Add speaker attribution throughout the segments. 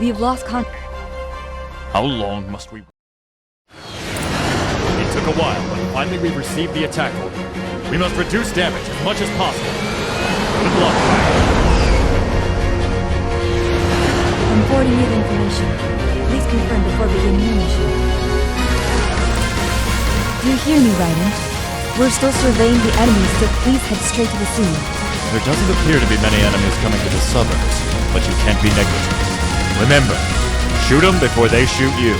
Speaker 1: We've lost contact.
Speaker 2: How long must we... It took a while, but finally we received the attack order. We must reduce damage as much as possible. Good luck, Raiden.
Speaker 1: I'm forwarding you the information. Please confirm before beginning your mission. Do you hear me, Raiden? We're still surveying the enemies, so please head straight to the scene.
Speaker 2: There doesn't appear to be many enemies coming to the suburbs, but you can't be negligent. Remember, shoot them before they shoot you.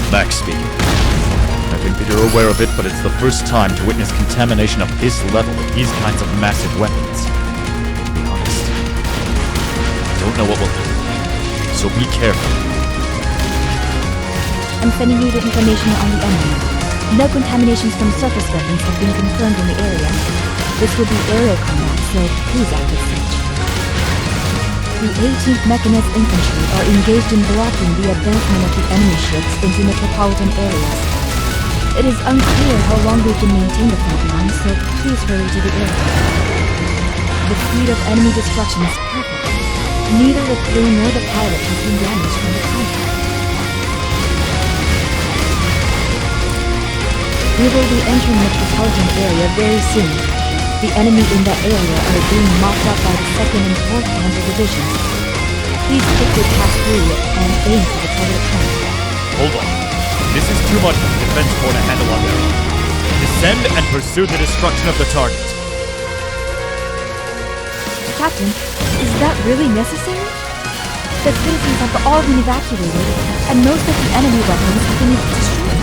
Speaker 2: Max speaking. I think that you're aware of it, but it's the first time to witness contamination of this level with these kinds of massive weapons. To be honest, I don't know what will happen, so be careful.
Speaker 1: I'm sending you the information on the enemy. No contaminations from surface weapons have been confirmed in the area. This will be aerial combat, so please active search. The 18th Mechanized Infantry are engaged in blocking the advancement of the enemy ships into metropolitan areas. It is unclear how long we can maintain the front line, so please hurry to the area. The speed of enemy destruction is perfect. Neither the crew nor the pilot has been damaged from the contact. We will be entering the metropolitan area very soon. The enemy in that area are being mopped up by the 2nd and 4th Panzer Divisions. Please quickly pass through it and aim for the target point.
Speaker 2: Hold on. This is too much for the defense corps to handle on their own. Descend and pursue the destruction of the target.
Speaker 1: Captain, is that really necessary? The citizens have all been evacuated, and most of the enemy weapons have been destroyed.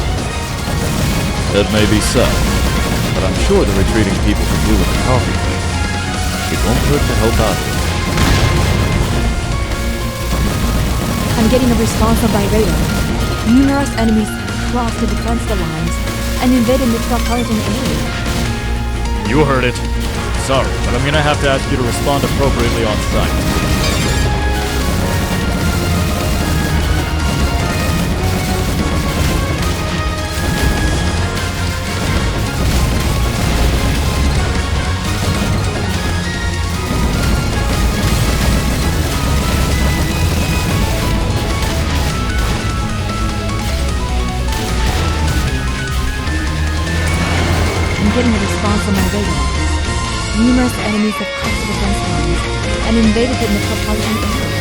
Speaker 2: That may be so, but I'm sure the retreating people can do with a coffee break. It won't hurt to help out.
Speaker 1: I'm getting a response on my radar. Numerous enemies crossed the defense lines and invaded the metropolitan area.
Speaker 2: You heard it. Sorry, but I'm gonna have to ask you to respond appropriately on site.
Speaker 1: Getting a response on my radar. Numerous enemies have crossed the defense lines and invaded the metropolitan area.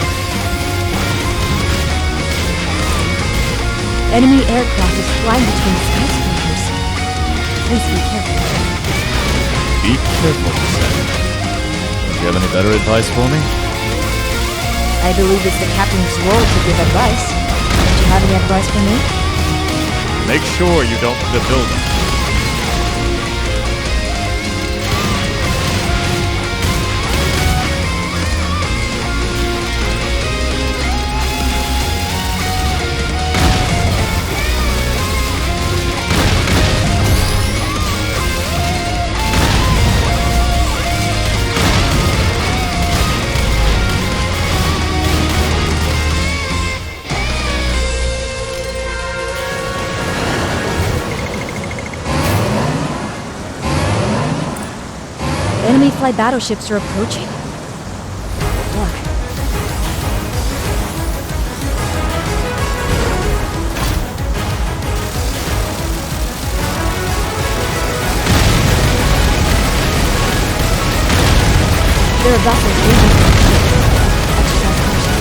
Speaker 1: Enemy aircraft is flying between skyscrapers. Please be careful.
Speaker 2: Be careful, you said. Do you have any better advice for me?
Speaker 1: I believe it's the captain's role to give advice. Do you have any advice for me?
Speaker 2: Make sure you don't hit the building.
Speaker 1: Enemy flight battleships are approaching. Look. There are vessels leaving from the ship. Exercise caution.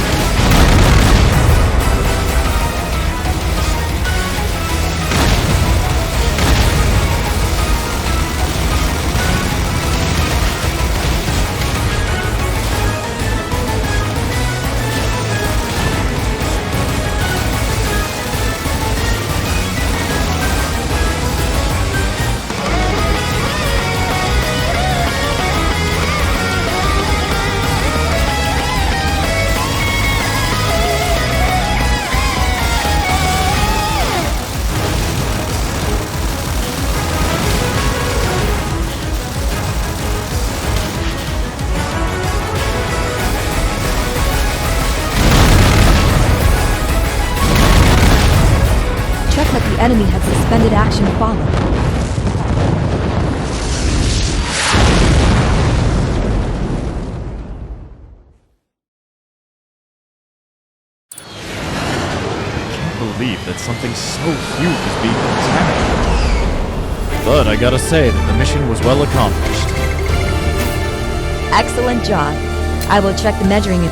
Speaker 1: The enemy had suspended action followed.
Speaker 2: believe that something so huge is being contaminated. But I gotta say that the mission was well accomplished.
Speaker 1: Excellent job. I will check the measuring.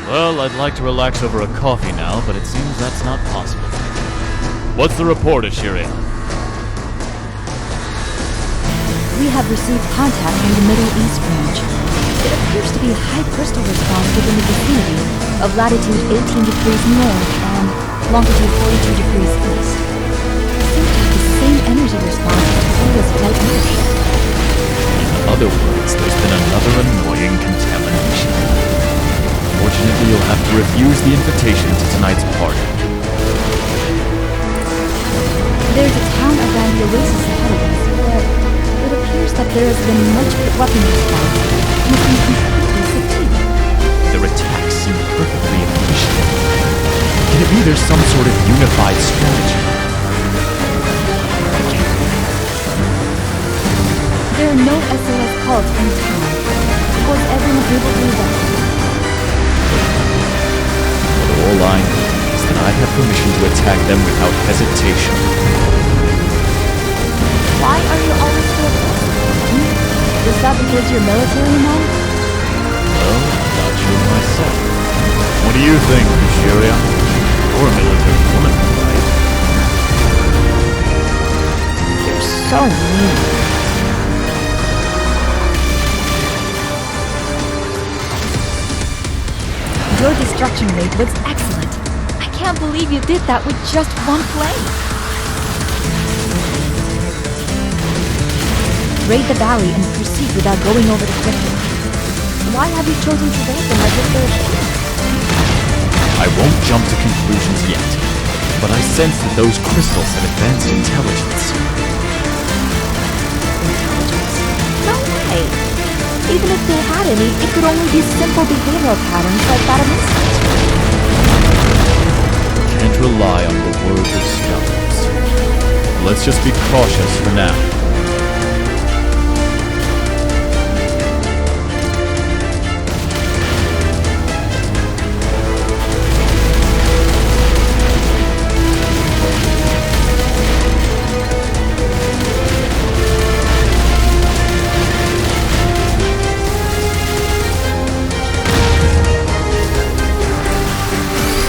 Speaker 2: Well, I'd like to relax over a coffee now, but it seems that's not possible. What's the report, Ashiria?
Speaker 1: We have received contact from the Middle East branch. It appears to be a high crystal response within the vicinity of latitude 18 degrees north and longitude 42 degrees east. It seems to have the same energy response as Pluto's flight leadership.
Speaker 2: In other words, there's been another annoying contamination. Unfortunately, you'll have to refuse the invitation to tonight's party.
Speaker 1: There's a town around the oasis ahead of us, but it appears that there has been much weapon response and it's been completely subdued.
Speaker 2: Their attacks seem perfectly efficient. Can it be there's some sort of unified strategy?
Speaker 1: There are no SOS calls from the town. Was everyone able to evacuate?
Speaker 2: All I know is that I have permission to attack them without hesitation.
Speaker 1: Why are you always so aggressive? Is that because you're military now?
Speaker 2: Well, I'm not sure myself. What do you think, Ashiria? You're a military woman, right?
Speaker 1: You're so mean. Your destruction rate was excellent. I can't believe you did that with just one plane. Raid the valley and proceed without going over the crystal. Why have you chosen to raid them as if they're ships?
Speaker 2: I won't jump to conclusions yet, but I sense that those crystals have advanced intelligence.
Speaker 1: No way! Even if they had any, it could only be simple behavioral patterns like that of instinct.
Speaker 2: Can't rely on the words of scholars. Let's just be cautious for now.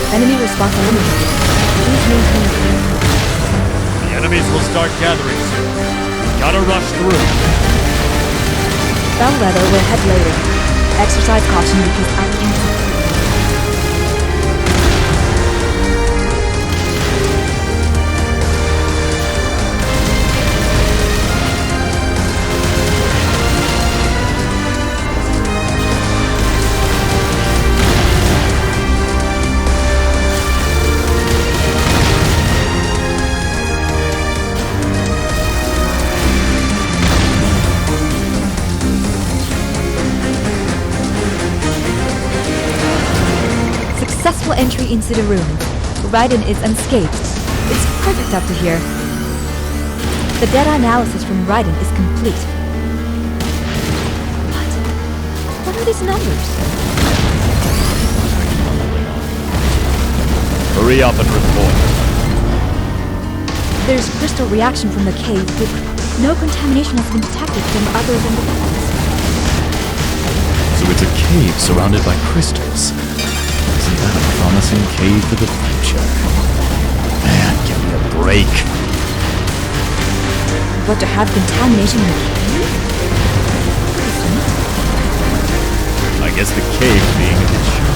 Speaker 1: Enemy response eliminated. Please maintain a clear.
Speaker 2: The enemies will start gathering soon. Gotta rush through.
Speaker 1: Bellwether will head later. Exercise caution because I can't. Successful entry into the room. Raiden is unscathed. It's perfect up to here. The data analysis from Raiden is complete. What are these numbers?
Speaker 2: Hurry up and report.
Speaker 1: There's crystal reaction from the cave, but no contamination has been detected from other than the walls.
Speaker 2: So it's a cave surrounded by crystals. Isn't that a promising cave for the future? Man, give me a break.
Speaker 1: But to have contamination in a cave? Isn't it?
Speaker 2: I guess the cave being a bit shy.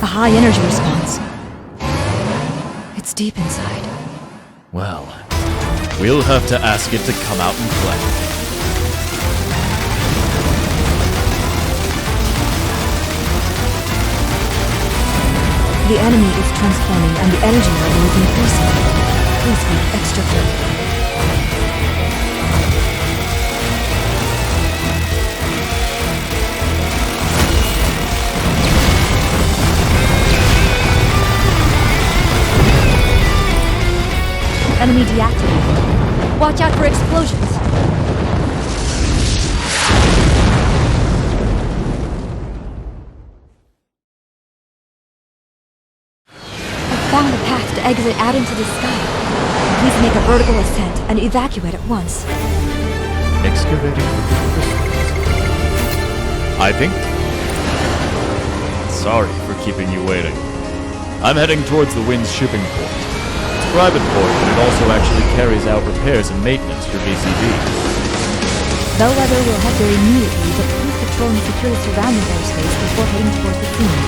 Speaker 1: a high energy response. It's deep inside.
Speaker 2: Well, we'll have to ask it to come out and play.
Speaker 1: The enemy is transforming and the energy level is increasing. Please be extra careful. Enemy deactivated. Watch out for explosions. I found a path to exit out into the sky. Please make a vertical ascent and evacuate at once.
Speaker 2: Excavating for crystals. I think... Sorry for keeping you waiting. I'm heading towards the Wind's shipping port. Private port, but it also actually carries out repairs and maintenance for VCD.
Speaker 1: Bellwether will head there immediately, but please patrol and secure the surrounding airspace before heading towards the scene.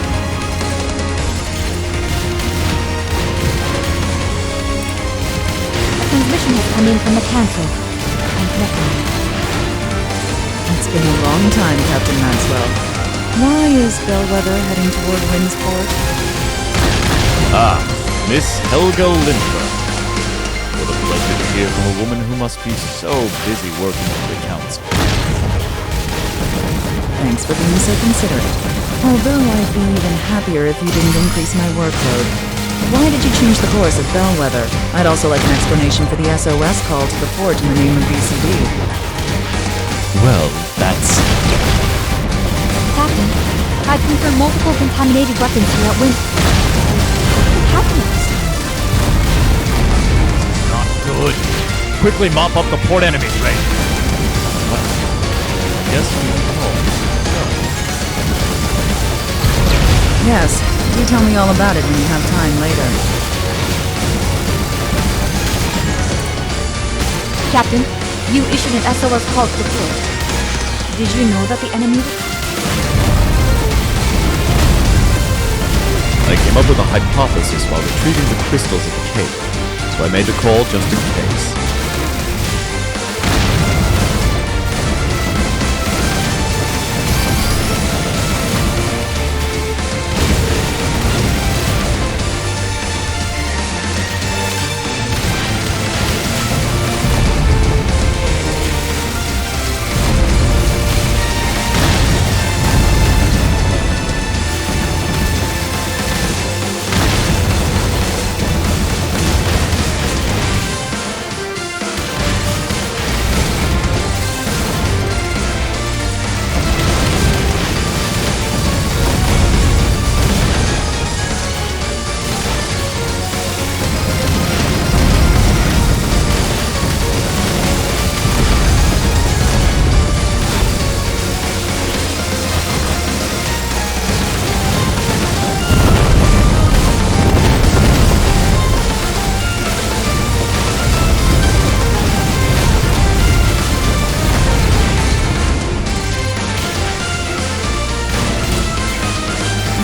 Speaker 1: A transmission has come in from the council. I'm connecting it.
Speaker 3: It's been a long time, Captain Maxwell. Why is Bellwether heading toward Windsport?
Speaker 2: Ah, Miss Helga Lindbergh. What a pleasure to hear from a woman who must be so busy working for the council.
Speaker 3: Thanks for being so considerate. Although I'd be even happier if you didn't increase my workload. Why did you change the course at Bellwether? I'd also like an explanation for the SOS call to the port in the name of VCD.
Speaker 2: Well, that's...
Speaker 1: Captain, I've confirmed multiple contaminated weapons here at Windsport. What happened to this?
Speaker 2: not good. Quickly mop up the port enemies, Raiden. Well, I guess we know.
Speaker 3: Yes, do tell me all about it when you have time later.
Speaker 1: Captain, you issued an SOS call to the port. Did you know that the enemy was...
Speaker 2: I came up with a hypothesis while retrieving the crystals at the cave, so I made the call just in case.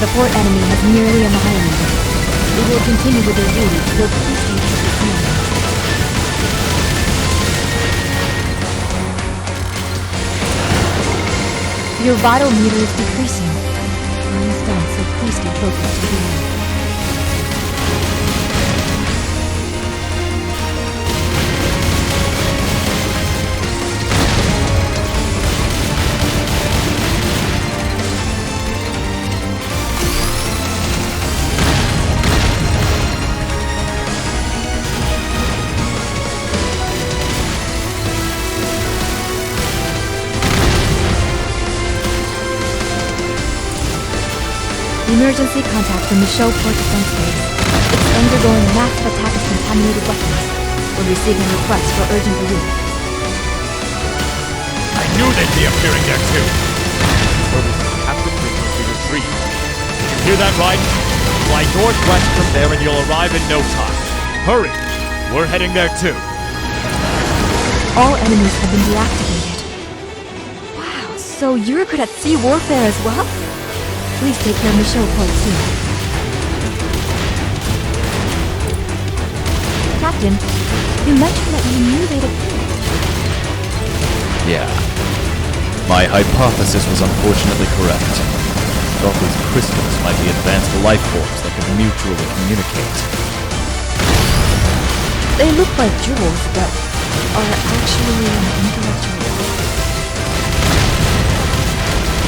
Speaker 1: The port enemy has nearly annihilated. We will continue with their duty, so please stay to the scene. Your vital meter is decreasing. Almost done, so please stay focused to the end. Emergency contact from Michelle Port Defense Base. It's undergoing massive attack of contaminated weapons. We're receiving requests for urgent relief.
Speaker 2: I knew they'd be appearing there too! Orders Captain Richard to retreat. Did you hear that, Raiden? Fly northwest from there and you'll arrive in no time. Hurry! We're heading there too.
Speaker 1: All enemies have been deactivated. Wow, so you're good at sea warfare as well? Please take care of Michelle Port soon. Captain, you mentioned that you knew they'd appear.
Speaker 2: Yeah. My hypothesis was unfortunately correct. I thought these crystals might be advanced life forms that could mutually communicate.
Speaker 1: They look like jewels, but are actually an intellectual.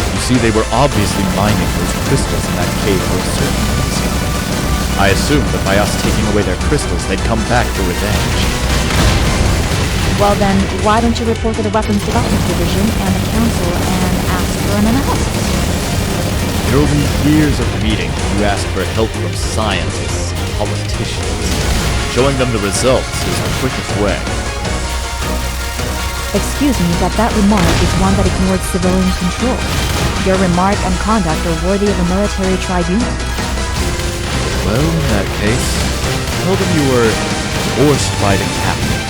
Speaker 2: You see, they were obviously mining those crystals in that cave for a certain reason. I assumed that by us taking away their crystals, they'd come back for revenge.
Speaker 1: Well then, why don't you report to the Weapons Development Division and the Council and ask for an analysis?
Speaker 2: There will be years of reading if you ask for help from scientists and politicians. Showing them the results is the quickest way.
Speaker 1: Excuse me, but that remark is one that ignored civilian control. Your remark and conduct are worthy of a military tribunal.
Speaker 2: Well, in that case, tell them you were forced by the captain.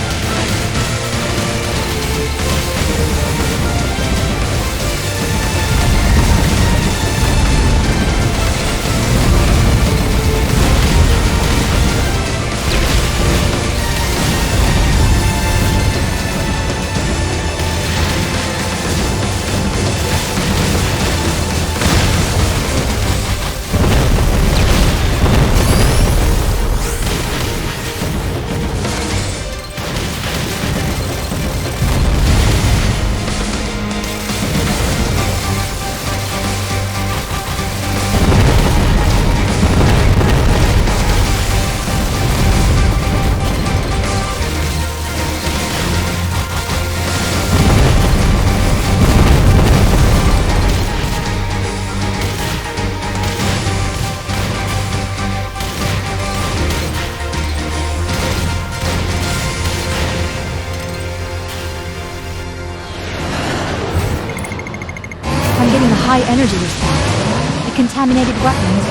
Speaker 1: I'm getting a high energy response. The contaminated weapons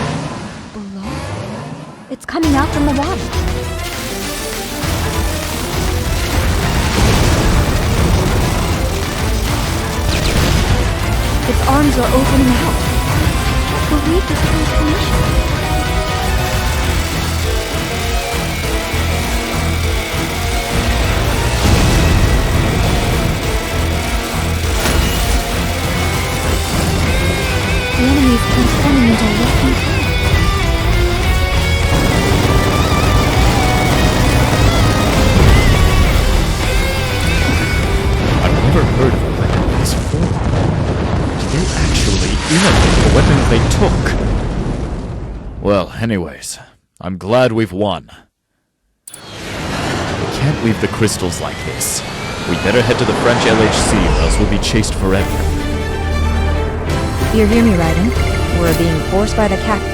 Speaker 1: below? It's coming out from the water. Its arms are opening out. I can't believe this transformation. The enemy is transforming into a walking planet.
Speaker 2: I've never heard of a weapon in this form. They actually imitate the weapons they took. Well, anyways, I'm glad we've won. We can't leave the crystals like this. We'd better head to the French LHC or else we'll be chased forever.
Speaker 1: You hear me, Raiden? We're being forced by the captain.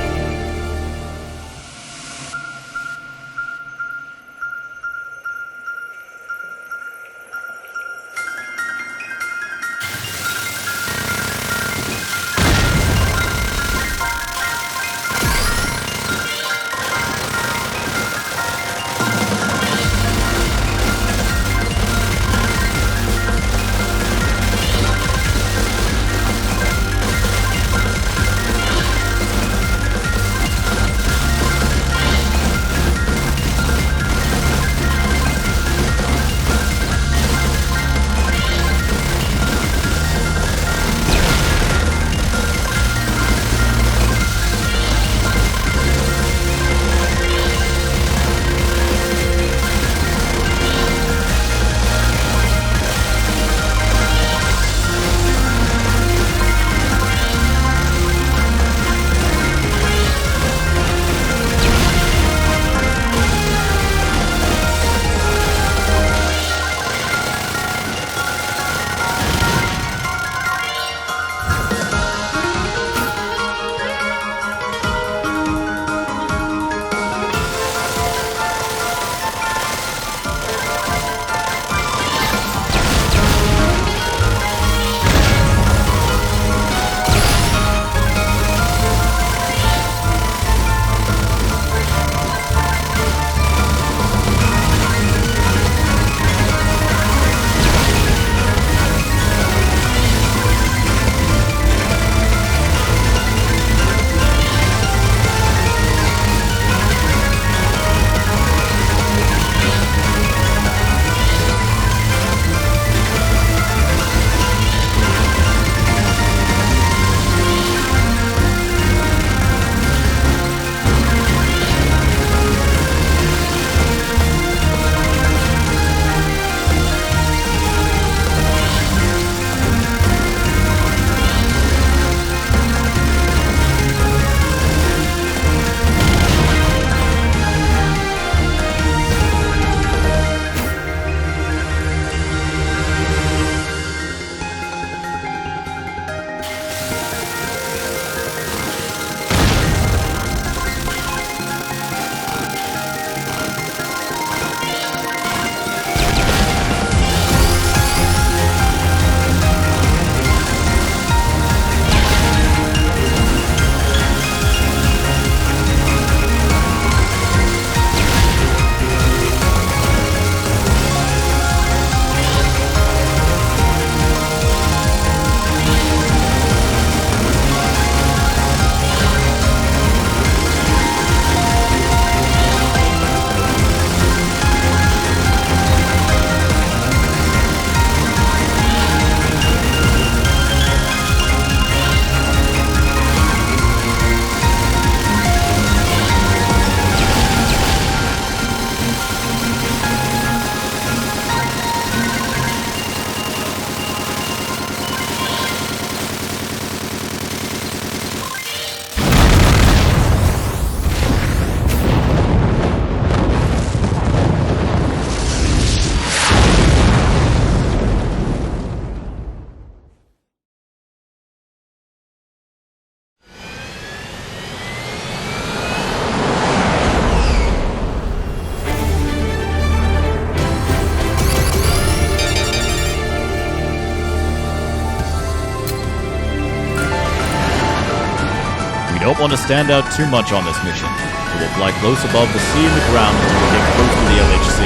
Speaker 2: want to stand out too much on this mission. We will fly close above the sea and the ground until we get close to the LHC.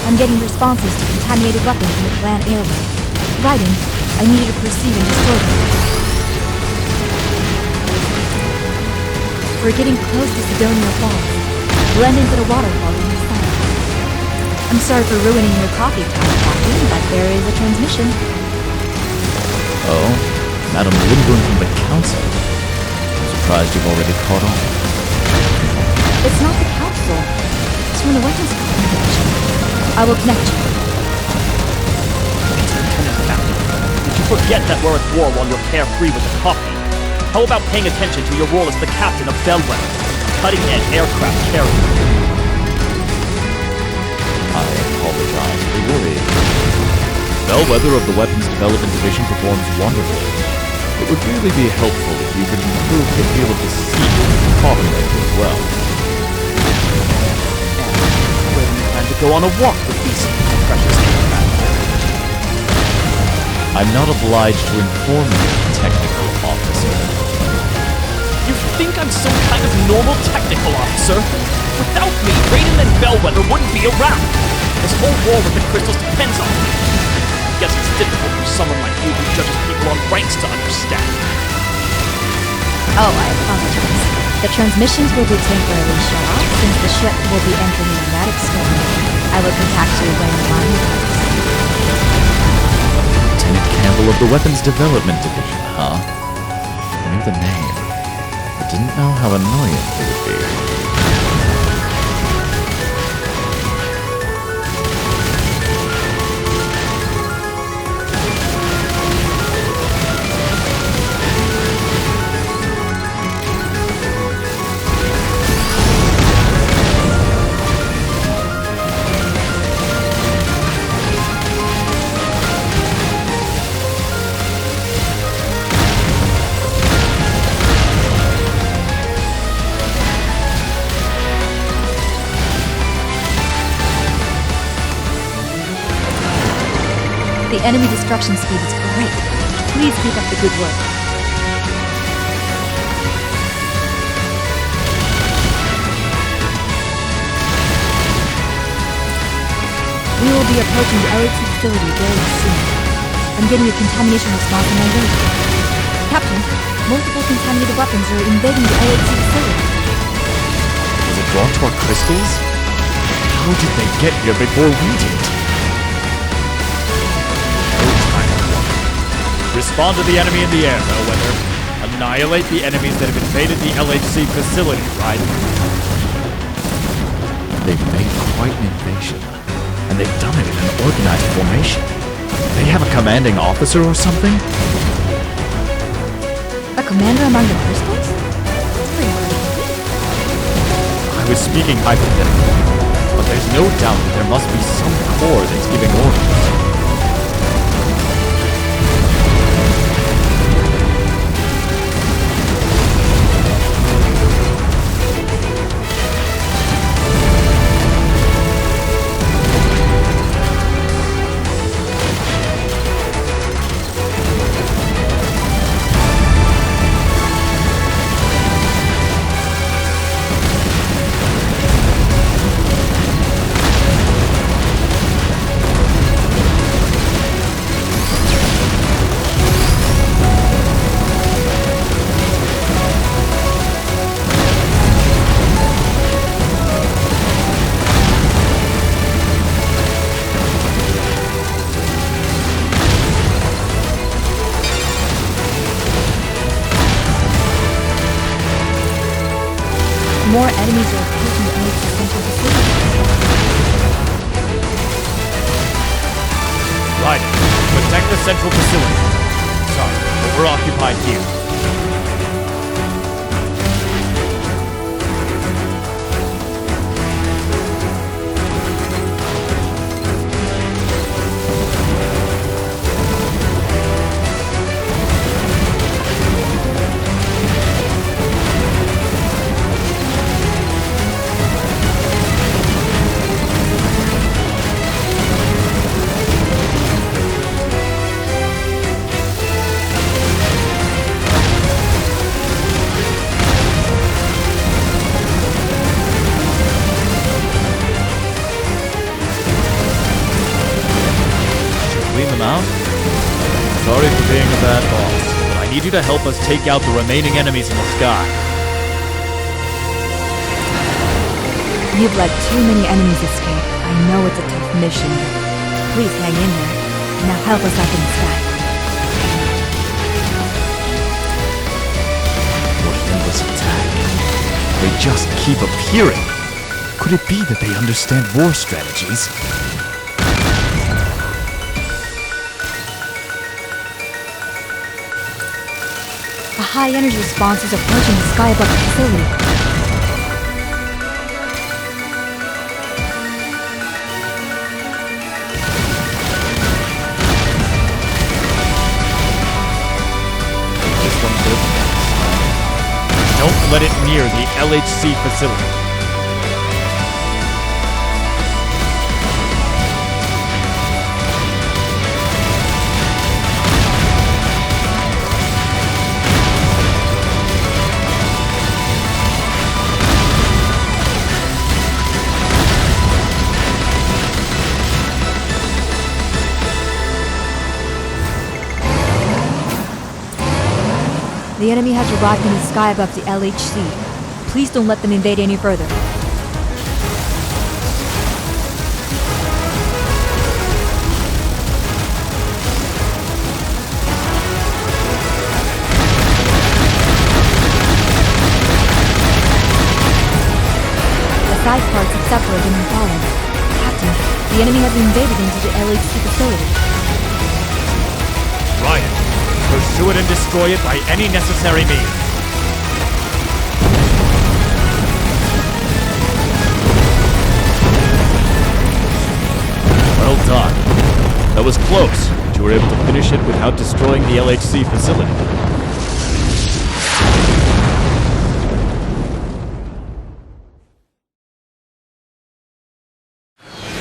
Speaker 1: I'm getting responses to contaminated weapons in the clan airway. Raiden, I need you to proceed and destroy them. We're getting close to Sidonia Falls. Blend into the waterfall on the side. I'm sorry for ruining your coffee time, Captain, but there is a transmission.
Speaker 2: Oh, Madam Lindgren from the Council. I'm surprised you've already caught on.
Speaker 1: It's not the Council. It's from the Weapons Division. I will connect you.
Speaker 4: Lieutenant Captain, did you forget that we're at war while you're carefree with the coffee? How about paying attention to your role as the captain of Bellwether, a cutting-edge aircraft carrier?
Speaker 2: I apologize for worrying. Bellwether of the Weapons Development Division performs wonderfully. It would really be helpful if you could improve the feel of the sea and common labor as well.
Speaker 4: Where do you plan to go on a walk with these precious aircraft carriers?
Speaker 2: I'm not obliged to inform you, technical officer.
Speaker 4: You think I'm some kind of normal technical officer? Without me, Raiden and Bellwether wouldn't be around. This whole war with the crystals depends on me. I guess it's difficult for someone like you who judges people on ranks to understand.
Speaker 1: Oh, I apologize. The transmissions will be temporarily shut off since the ship will be entering a pneumatic storm. I will contact you when the line comes.
Speaker 2: Lieutenant Campbell of the Weapons Development Division, huh? I knew the name, but didn't know how annoying it would be.
Speaker 1: The enemy destruction speed is great. Please keep up the good work. We will be approaching the LHC facility very soon. I'm getting a contamination response on my radar. Captain, multiple contaminated weapons are invading the LHC facility.
Speaker 2: Was it brought to our crystals? How did they get here before we did? Respond to the enemy in the air, Bellwether. Annihilate the enemies that have invaded the LHC facility, right? They've made quite an invasion, and they've done it in an organized formation. They have a commanding officer or something?
Speaker 1: A commander among the crystals? That's pretty cool.
Speaker 2: I was speaking hypothetically, but there's no doubt that there must be some core that's giving orders.
Speaker 1: More enemies are approaching the LHC central facility.
Speaker 2: Right. Protect the central facility. Sorry, but we're occupied here. need you to help us take out the remaining enemies in the sky.
Speaker 1: You've let too many enemies escape. I know it's a tough mission, but please hang in there. Now help us up in the sky.
Speaker 2: What an endless attack. They just keep appearing. Could it be that they understand war strategies?
Speaker 1: A high energy response is approaching the sky above the facility.
Speaker 2: This one could have been. Don't let it near the LHC facility.
Speaker 1: The enemy has arrived in the sky above the LHC. Please don't let them invade any further. The side parts have separated and fallen. Captain, the enemy has invaded into the LHC facility.
Speaker 2: Raiden, pursue it and destroy it by any necessary means. Well done. That was close, but you were able to finish it without destroying the LHC facility.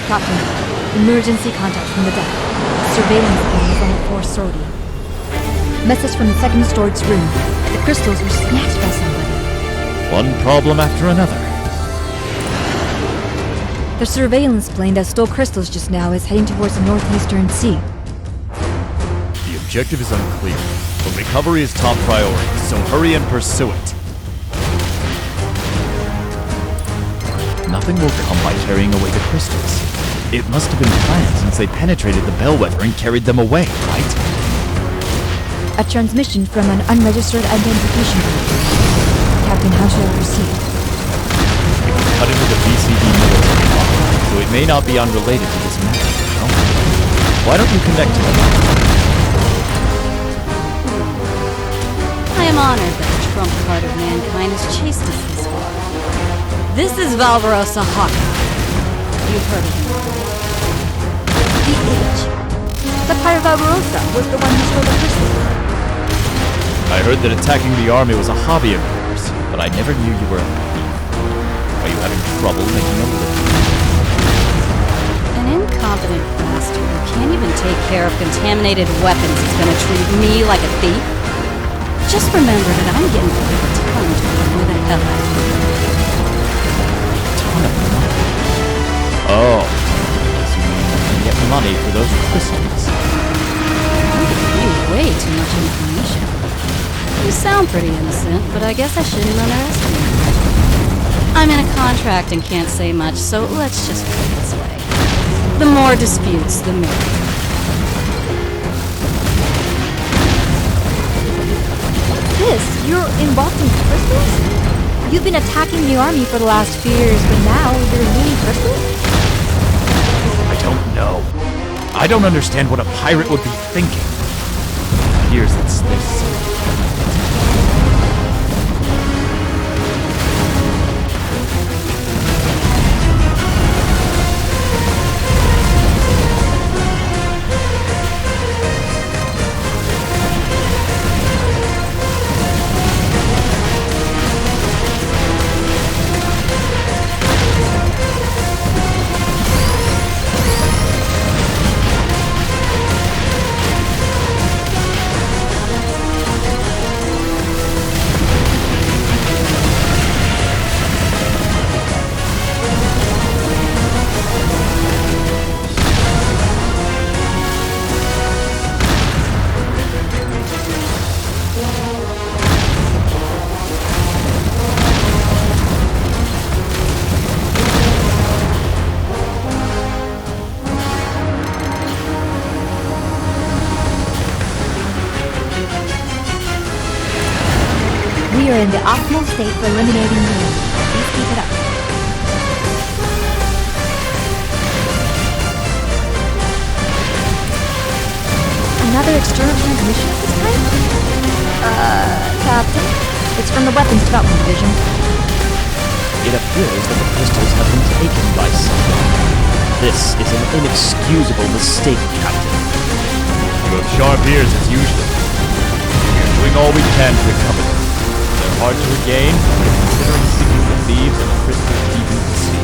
Speaker 1: Captain, emergency contact from the deck. Surveillance plane is on the 4th sortie. Message from the second storage room. The crystals were snatched by somebody.
Speaker 2: One problem after another.
Speaker 1: The surveillance plane that stole crystals just now is heading towards the northeastern sea.
Speaker 2: The objective is unclear, but recovery is top priority, so hurry and pursue it. Nothing will come by carrying away the crystals. It must have been planned since they penetrated the bellwether and carried them away, right?
Speaker 1: A transmission from an unregistered identification group. Captain, how should I proceed?
Speaker 2: Cut into the BCD military line, so it may not be unrelated to this matter, no? Why don't you connect to them?
Speaker 5: I am honored that the trump card of mankind has chased us this far. This is Valverosa Hawkeye. You've heard of him.
Speaker 1: The H. The pirate Barbarossa was the one who stole the crystals.
Speaker 2: I heard that attacking the army was a hobby of yours, but I never knew you were a thief. Are you having trouble making a living?
Speaker 5: An incompetent bastard who can't even take care of contaminated weapons is gonna treat me like a thief? Just remember that I'm getting paid a ton to run where the hell I am.
Speaker 2: Ton of money. Oh, so you mean you can get money for those crystals?
Speaker 5: I'm giving you way too much information. You sound pretty innocent, but I guess I shouldn't underestimate you. I'm in a contract and can't say much, so let's just put it this way. The more disputes, the merrier.
Speaker 1: You're involved in crystals? You've been attacking the army for the last few years, but now you're needing crystals?
Speaker 2: I don't know. I don't understand what a pirate would be thinking. It appears it's this.
Speaker 1: We are in the optimal state for eliminating the enemy. Please keep it up. Another external transmission of this type? Captain? It's from the Weapons Development Division.
Speaker 4: It appears that the crystals have been taken by someone. This is an inexcusable mistake, Captain.
Speaker 2: You have sharp ears as usual. We are doing all we can to recover them. They're hard to regain, but considering sinking the thieves and the crystals deep into the sea.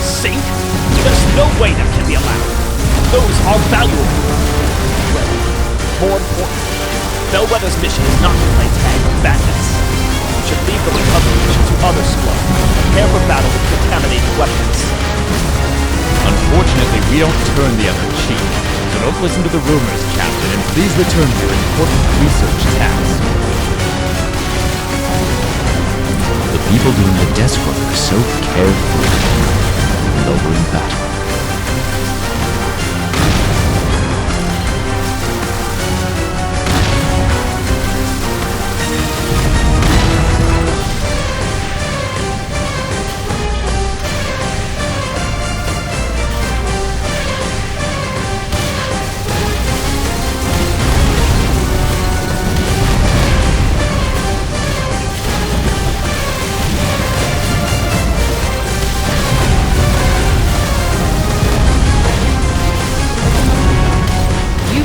Speaker 4: Sink? There's no way that can be allowed. Those are valuable. Well, more important, Bellwether's mission is not to play tag with bandits. We should leave the recovery mission to other squads. Prepare for battle with contaminated weapons.
Speaker 2: Unfortunately, we don't turn the other cheek. So don't listen to the rumors, Captain, and please return to your important research task. The people doing the desk work are so careful and over in battle.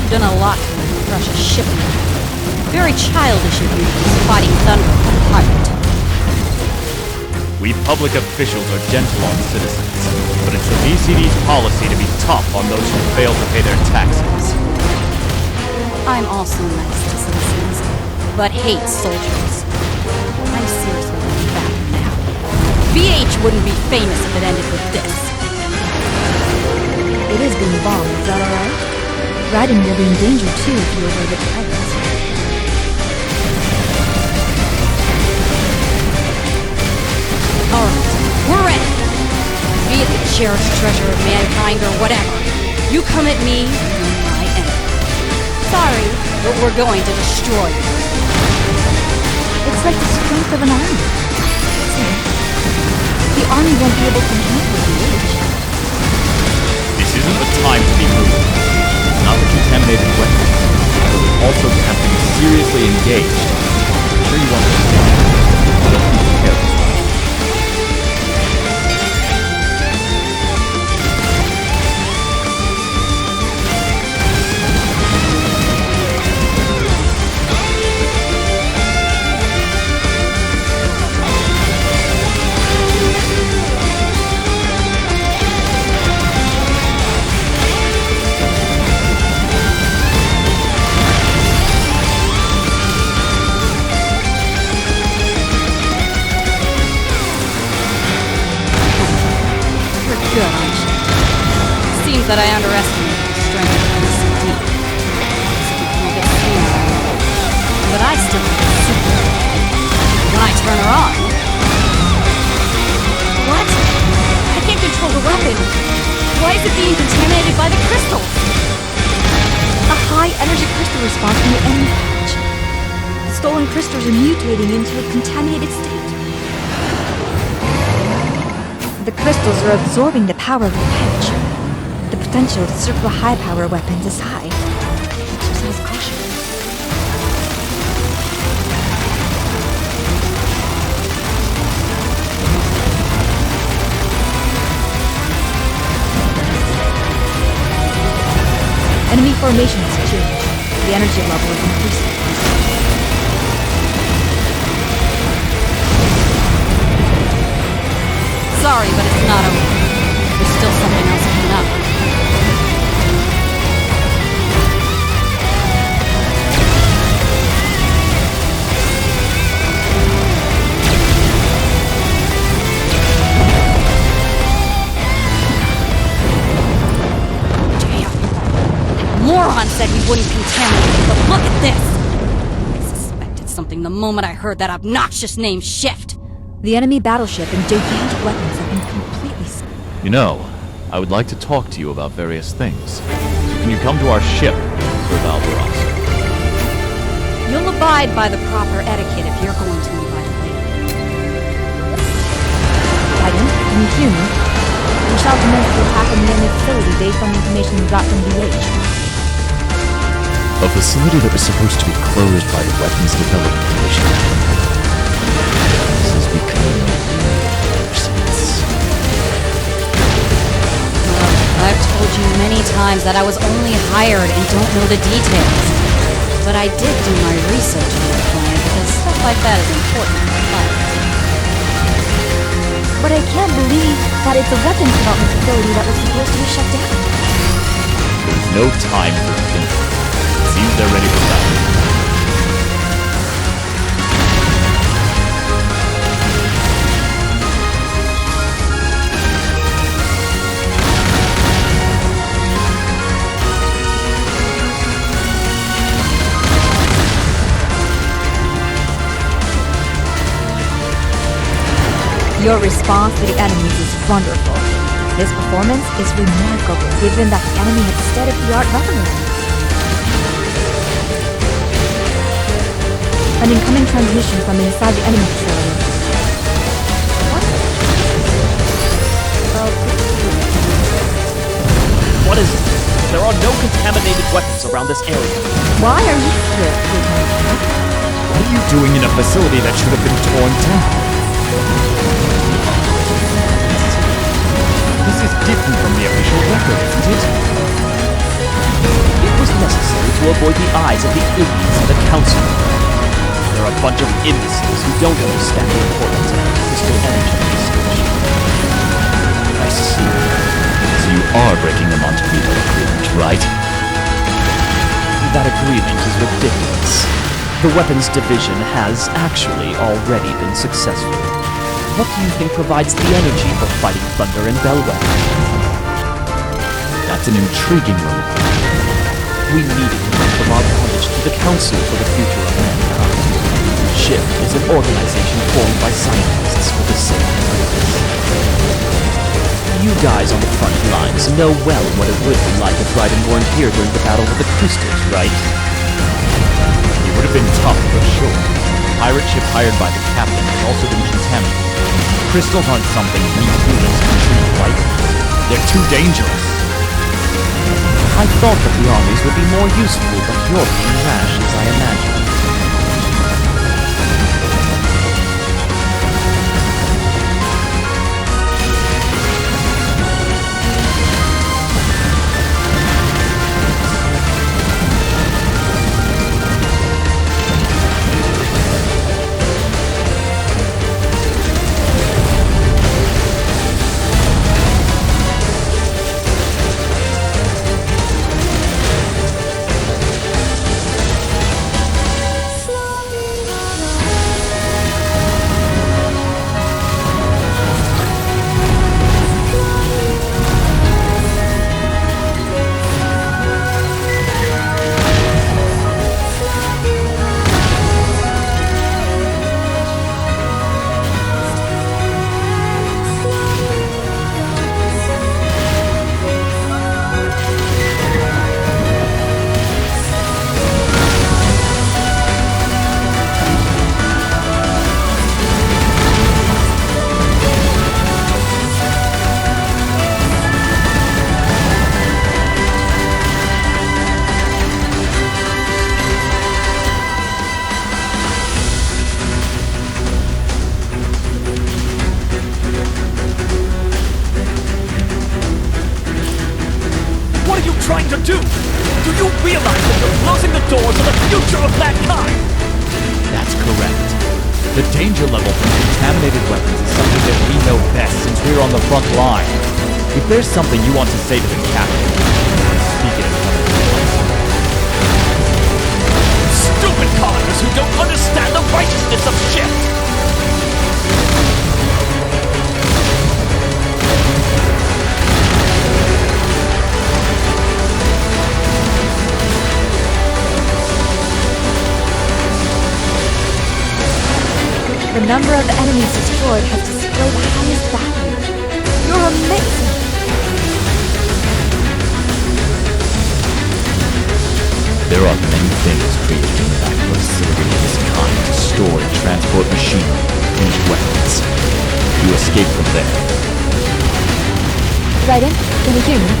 Speaker 5: Done a lot to crush a ship. Very childish of you to be fighting thunder with a pirate.
Speaker 2: We public officials are gentle on citizens, but it's the VCD's policy to be tough on those who fail to pay their taxes.
Speaker 5: I'm also nice to citizens, but hate soldiers. I'm seriously looking back now. VH wouldn't be famous if it ended with this.
Speaker 1: It is being bombed, is that alright? Raiden will be in danger too if you avoid the pirates.
Speaker 5: Alright, we're ready. Be it the cherished treasure of mankind or whatever. You come at me, you're my enemy. Sorry, but we're going to destroy you.
Speaker 1: It's like the strength of an army. See, the army won't be able to handle the age.
Speaker 2: This isn't the time to be moved. Not the contaminated weapons, but we also have to be seriously engaged. I'm sure you understand. Let's be careful.
Speaker 5: Good, aren't you? Seems that I underestimated the strength of MCD. Make it seem but I still think it's super. When I turn her on... What? I can't control the weapon. Why is it being contaminated by the crystals?
Speaker 1: A high-energy crystal response from the enemy patch. The stolen crystals are mutating into a contaminated state. The crystals are absorbing the power of the patch. The potential to circle high-power weapons is high. Exercise caution. Enemy formation has changed. The energy level is increasing.
Speaker 5: Sorry, but it's not over. There's still something else coming up. Damn. That moron said we wouldn't contaminate it, but look at this! I suspected something the moment I heard that obnoxious name shift.
Speaker 1: The enemy battleship and gigantic weapons have been completely...
Speaker 2: You know, I would like to talk to you about various things. So can you come to our ship, Sir Valveras?
Speaker 1: You'll
Speaker 5: abide by the proper etiquette if you're going to invite a lady.
Speaker 1: Raiden, can you hear me? We shall commence the attack on the enemy facility based on the information we got from DH.
Speaker 2: A facility that was supposed to be closed by the Weapons Development Division. This is becoming a nuisance.
Speaker 5: I've told you many times that I was only hired and don't know the details. But I did do my research on the plan because stuff like that is important in life.
Speaker 1: But I can't believe that it's a weapons development facility that was supposed to be shut down.
Speaker 2: There's no time for thinking. It seems they're ready for battle.
Speaker 1: Your response to the enemies is wonderful. This performance is remarkable given that the enemy had state-of-the-art weaponry. An incoming transmission from inside the enemy facility. What?
Speaker 4: What is it? There are no contaminated weapons around this area.
Speaker 1: Why are you swift, Lieutenant?
Speaker 2: What are you doing in a facility that should have been torn down? This is different from the official record, isn't it?
Speaker 4: It was necessary to avoid the eyes of the idiots in the council. They're a bunch of imbeciles who don't understand the importance of crystal energy research.
Speaker 2: I see. So you are breaking the Montevideo agreement, right?
Speaker 4: That agreement is ridiculous. The weapons division has actually already been successful. What do you think provides the energy for fighting Thunder and Bellwether?
Speaker 2: That's an intriguing remark.
Speaker 4: We needed to go from our bondage to the Council for the future of mankind. SHIFT is an organization formed by scientists for the same purpose. You guys on the front lines know well what it would be like if Raiden weren't here during the battle with the crystals, right?
Speaker 2: It would have been tough for sure. The pirate ship hired by the captain has also been contaminated. Crystals aren't something we humans can treat lightly. They're too dangerous.
Speaker 4: I thought that the armies would be more useful, but you're being rash as I imagined.
Speaker 6: trying to do? Do you realize that you're closing the doors on the future of mankind?
Speaker 2: That's correct. The danger level from contaminated weapons is something that we know best since we're on the front line. If there's something you want to say to the captain, speak it in front of him.
Speaker 6: Stupid colonists who don't understand the righteousness of shit!
Speaker 1: The number of enemies destroyed has displayed the highest value. You're amazing!
Speaker 2: There are many things created in the Atlas. facility of this kind to store and transport machinery and weapons. You escape from there.
Speaker 1: Raiden, can you hear me?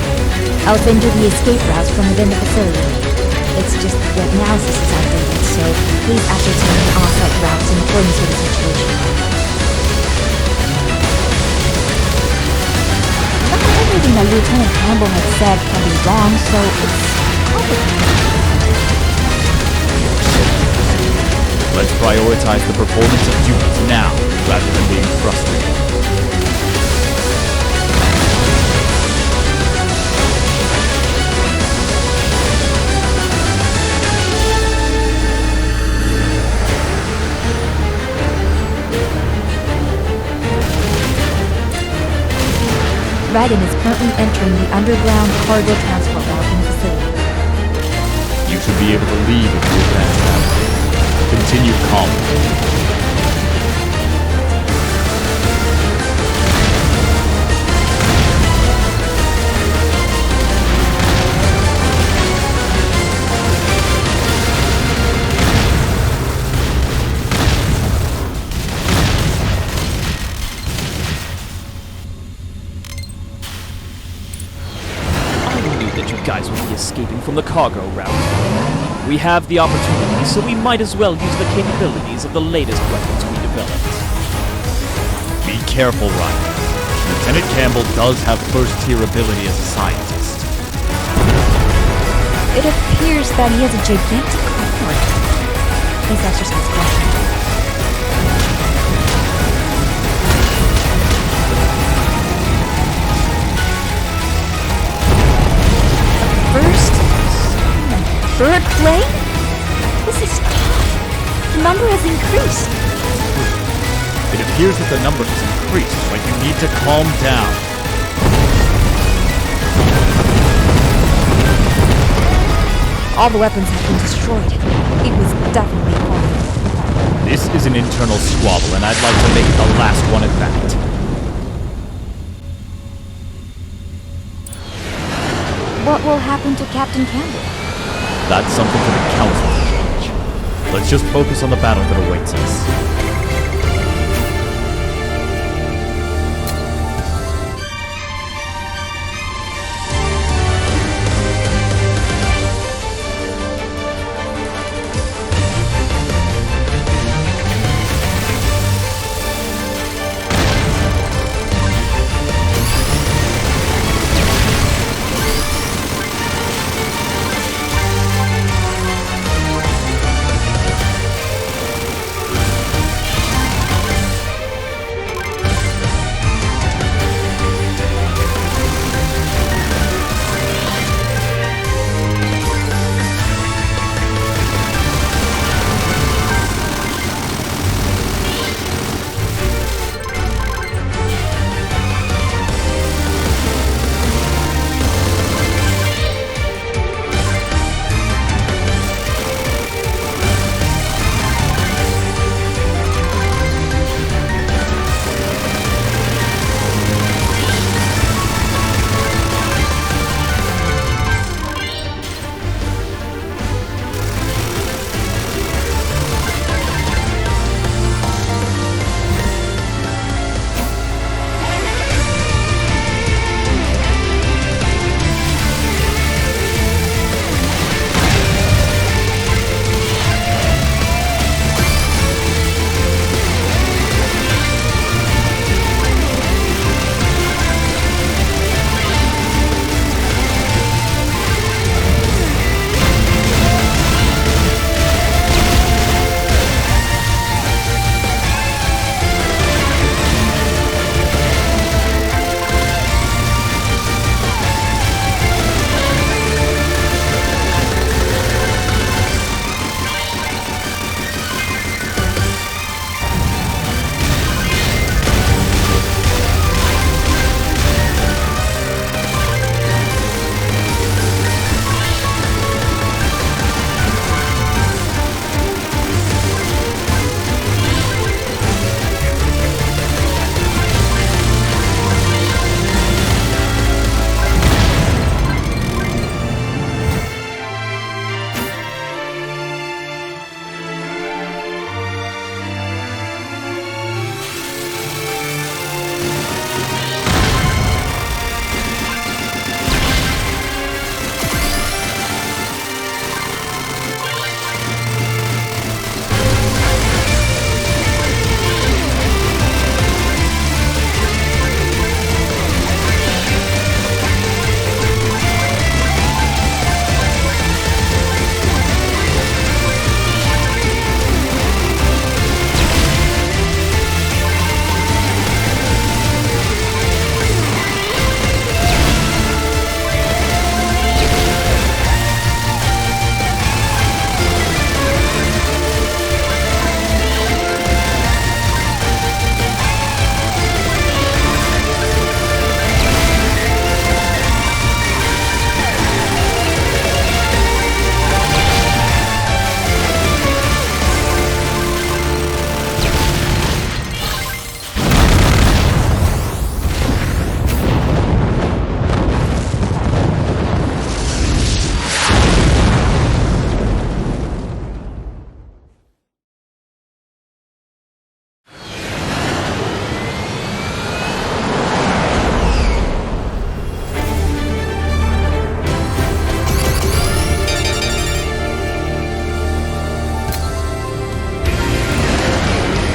Speaker 1: I'll send you the escape routes from within the facility. It's just that the analysis is outdated, so please ascertain the on-site routes in accordance with the situation. Not everything that Lieutenant Campbell had said can be wrong, so it's complicated.
Speaker 2: Let's prioritize the performance of duties now, rather than being frustrated.
Speaker 1: Raiden is currently entering the underground cargo transport route in the facility.
Speaker 2: You should be able to leave if you advance that way. Continue calmly.
Speaker 4: That you guys will be escaping from the cargo route. We have the opportunity, so we might as well use the capabilities of the latest weapons we developed.
Speaker 2: Be careful, Ryan. Lieutenant Campbell does have first-tier ability as a scientist.
Speaker 1: It appears that he has a gigantic heart. Please exercise caution. Third plane? This is tough. The number has increased.
Speaker 2: It appears that the number has increased, but you need to calm down.
Speaker 1: All the weapons have been destroyed. It was definitely horrible.
Speaker 2: This is an internal squabble, and I'd like to make the last one at that.
Speaker 1: What will happen to Captain Campbell?
Speaker 2: That's something for the Council to judge. Let's just focus on the battle that awaits us.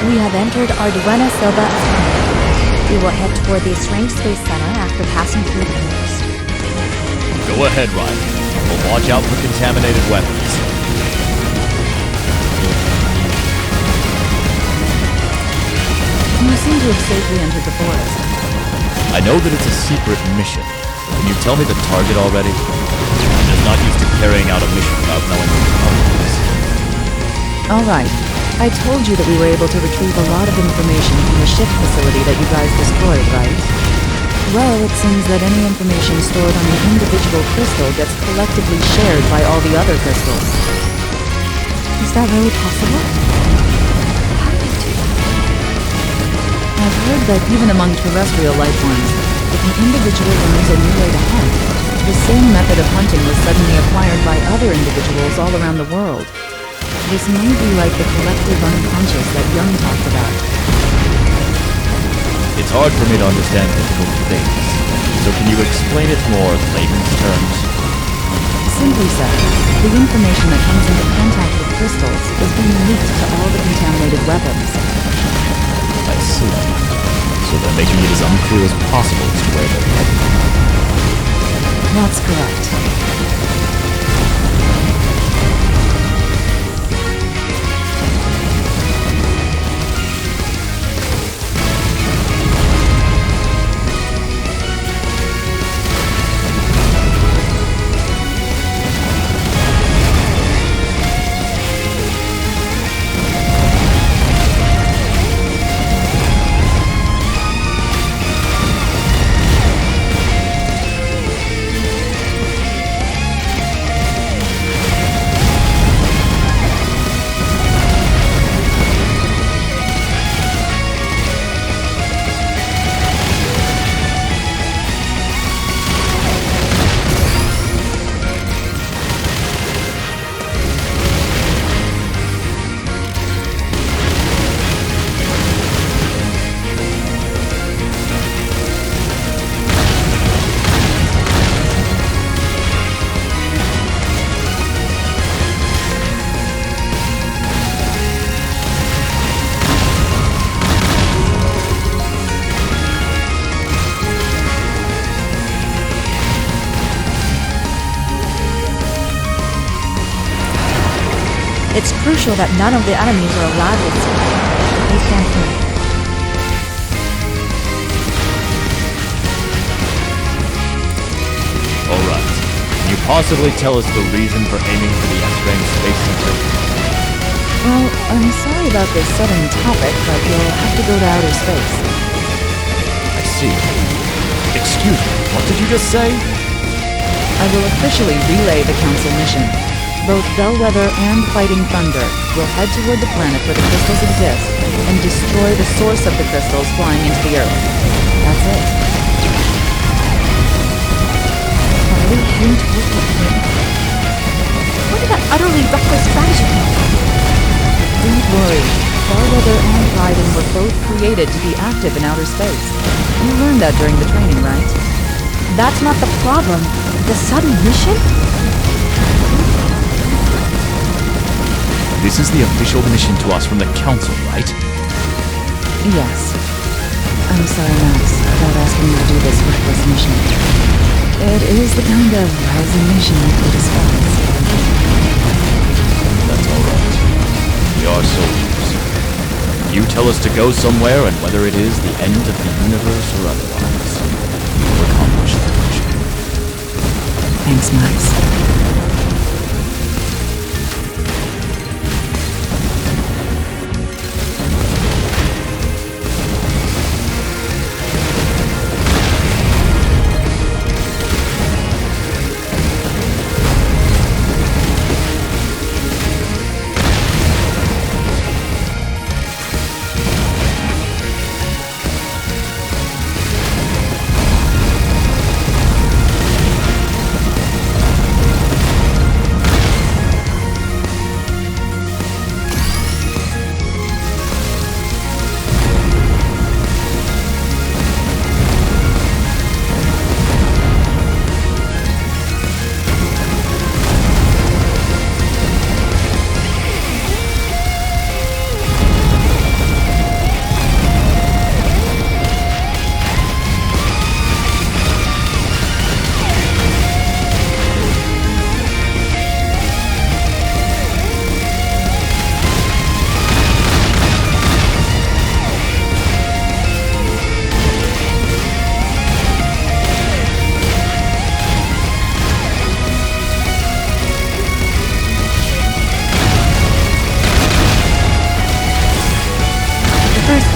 Speaker 1: We have entered Arduena Silva. We will head toward the Strange Space Center after passing through the forest.
Speaker 2: Go ahead, Raiden. But watch out for contaminated weapons.
Speaker 3: You seem to have safely entered the forest.
Speaker 2: I know that it's a secret mission. Can you tell me the target already? I'm just not used to carrying out a mission without knowing what the target is.
Speaker 3: Alright. I told you that we were able to retrieve a lot of information from the shift facility that you guys destroyed, right? Well, it seems that any information stored on an individual crystal gets collectively shared by all the other crystals.
Speaker 1: Is that really possible? How do you do that?
Speaker 3: I've heard that even among terrestrial life forms, if an individual learns a new way to hunt, the same method of hunting was suddenly acquired by other individuals all around the world. This may be like the collective unconscious that Young talked about.
Speaker 2: It's hard for me to understand difficult things, so can you explain it more layman's terms?
Speaker 3: Simply said, the information that comes into contact with crystals is being leaked to all the contaminated weapons.
Speaker 2: I see. So they're making it as unclear as possible as to where they're headed.
Speaker 3: That's correct.
Speaker 1: It's crucial that none of the enemies are allowed to escape. Please stand clear.
Speaker 2: Alright. Can you possibly tell us the reason for aiming for the S-Range Space Center?
Speaker 3: Well, I'm sorry about this sudden topic, but you'll have to go to outer space.
Speaker 2: I see. Excuse me, what did you just say?
Speaker 3: I will officially relay the Council mission. Both Bellwether and Fighting Thunder will head toward the planet where the crystals exist and destroy the source of the crystals flying into the Earth. That's it.
Speaker 1: Are we heading toward the planet? Where did that utterly reckless strategy come from?
Speaker 3: Don't worry. Bellwether and Raiden were both created to be active in outer space. You learned that during the training, right?
Speaker 1: That's not the problem. The sudden mission?
Speaker 2: This is the official mission to us from the Council, right?
Speaker 3: Yes. I'm sorry, Max, about asking you to do this reckless mission. It is the kind of rousing mission you could despise.
Speaker 2: That's alright. We are soldiers. You tell us to go somewhere, and whether it is the end of the universe or otherwise, we will accomplish that mission.
Speaker 3: Thanks, Max.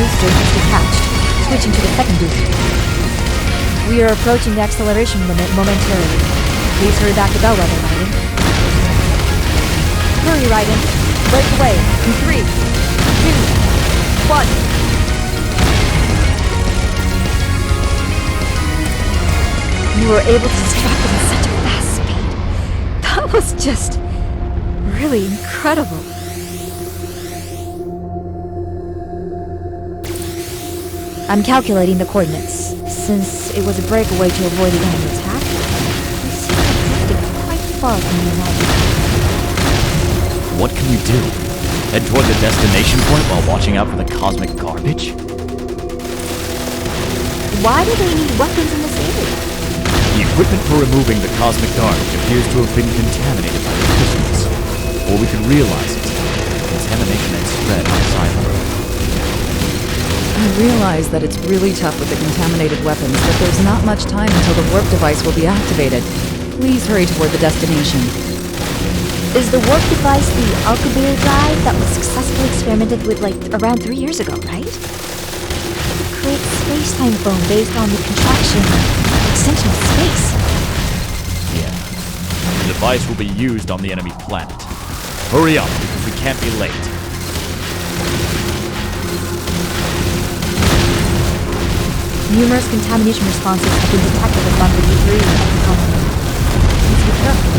Speaker 1: booster is detached, switching to the second booster. We are approaching the acceleration limit momentarily. Please hurry back to Bellwether, Raiden. Hurry, Raiden. Break away in 3, 2, 1. You were able to distract them at such a fast speed. That was just really incredible. I'm calculating the coordinates. Since it was a breakaway to avoid the enemy attack, we seem to have drifted quite far from the United.
Speaker 2: What can we do? Head toward the destination point while watching out for the cosmic garbage?
Speaker 1: Why do they need weapons in this area?
Speaker 2: The equipment for removing the cosmic garbage appears to have been contaminated by the crystals. Before we could realize it, contamination had spread outside the Earth.
Speaker 3: I realize that it's really tough with the contaminated weapons, but there's not much time until the warp device will be activated. Please hurry toward the destination.
Speaker 1: Is the warp device the Alcubierre drive that was successfully experimented with around 3 years ago, right? It creates space-time foam based on the contraction and extension of space.
Speaker 2: Yeah. The device will be used on the enemy planet. Hurry up, because we can't be late.
Speaker 1: Numerous contamination responses have been detected among the debris of the colony. Please be careful.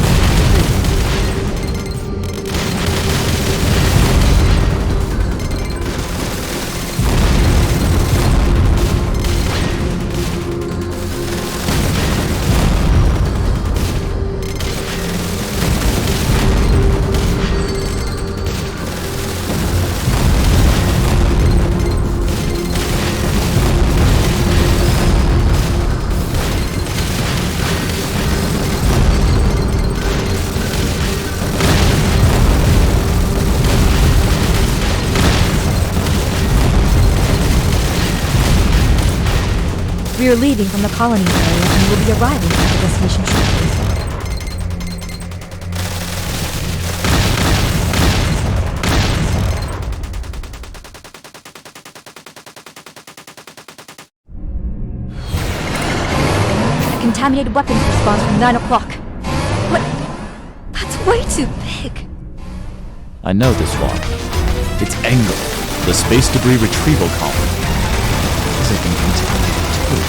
Speaker 1: We are leaving from the colony area and will be arriving at the destination shortly. A contaminated weapons response from 9 o'clock. What? That's way too big.
Speaker 2: I know this one. It's Engel, the space debris retrieval colony. This has been contaminated too.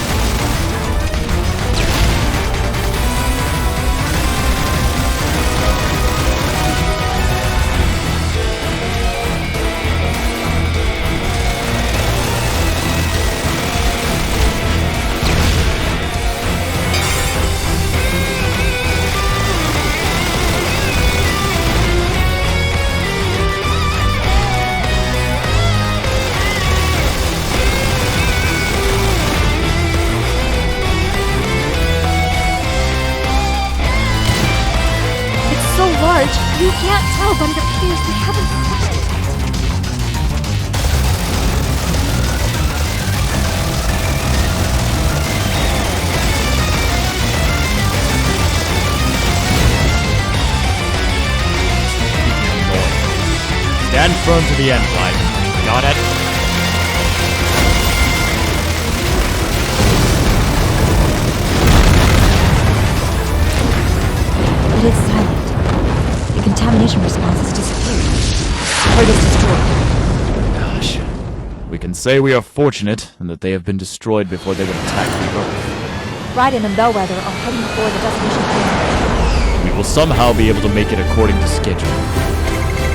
Speaker 1: You can't tell, but it appears we haven't crushed it.
Speaker 2: Stand firm to the end, Raiden. Got it?
Speaker 1: It is silent. The contamination response has disappeared. The part is destroyed.
Speaker 2: Gosh. We can say we are fortunate in that they have been destroyed before they would attack the Earth.
Speaker 1: Raiden and Bellwether are heading for the destination point.
Speaker 2: We will somehow be able to make it according to schedule. I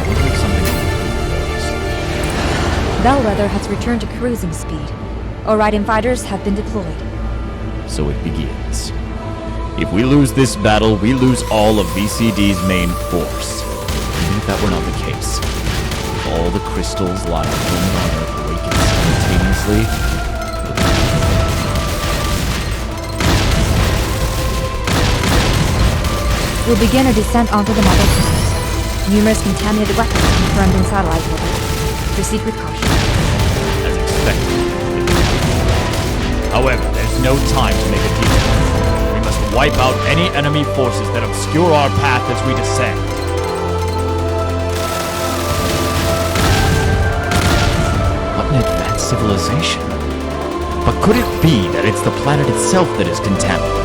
Speaker 2: wonder if something happens.
Speaker 1: Bellwether has returned to cruising speed. All Raiden fighters have been deployed.
Speaker 2: So it begins. If we lose this battle, we lose all of VCD's main force. Even if that were not the case, if all the crystals lying on Earth awaken simultaneously,
Speaker 1: We'll begin a descent onto the mother planet. Numerous contaminated weapons confirmed in satellite orbit. Proceed with caution.
Speaker 2: as expected. However, there's no time to make a detour. We must wipe out any enemy forces that obscure our path as we descend. What in advance civilization. But could it be that it's the planet itself that is contaminated?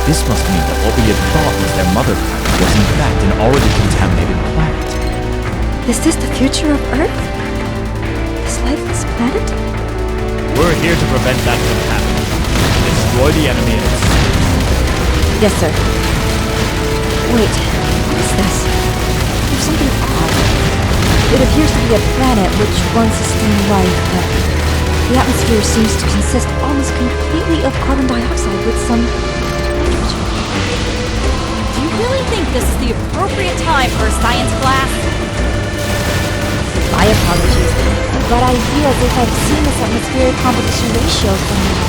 Speaker 2: This must mean that what we had thought was their mother planet was in fact an already contaminated planet.
Speaker 1: Is this the future of Earth? This lifeless planet?
Speaker 2: We're here to prevent that from happening. Destroy the enemy and its...
Speaker 1: Yes, sir. Wait, what is this? There's something odd. It appears to be a planet which once sustained life, but the atmosphere seems to consist almost completely of carbon dioxide with some hydrogen.
Speaker 5: Do you really think this is the appropriate time for a science class?
Speaker 1: My apologies, but I feel as if I've seen this atmospheric composition ratio somewhere.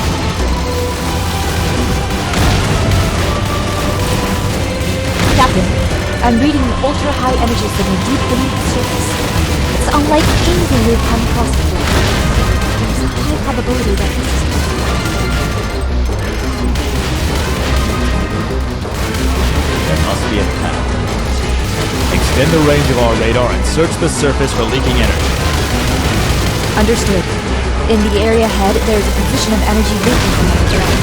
Speaker 1: Captain, I'm reading an ultra-high energy signal deep beneath the surface. It's unlike anything we've come across before. There's a high probability that this is...
Speaker 2: There must be a path. Extend the range of our radar and search the surface for leaking energy.
Speaker 1: Understood. In the area ahead, there is a position of energy leaking from the ground.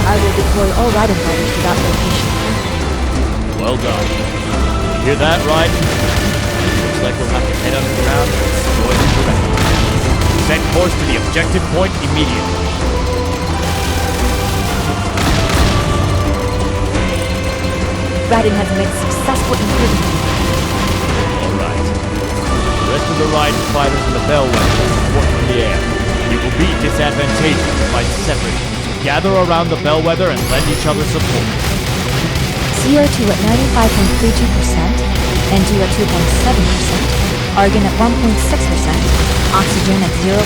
Speaker 1: I will deploy all Raiden fighters to that location.
Speaker 2: Well done. You hear that, Raiden? Looks like we'll have to head underground and destroy them directly. Set course to the objective point immediately.
Speaker 1: Raiden has made successful improvement.
Speaker 2: Alright. The rest of the Raiden fighters and the Bellwether will support from the air. It will be disadvantageous to fight separately. Gather around the Bellwether and lend each other support.
Speaker 1: CO2 at 95.32%, N2 at 2.7%, argon at 1.6%, oxygen at 0.13%.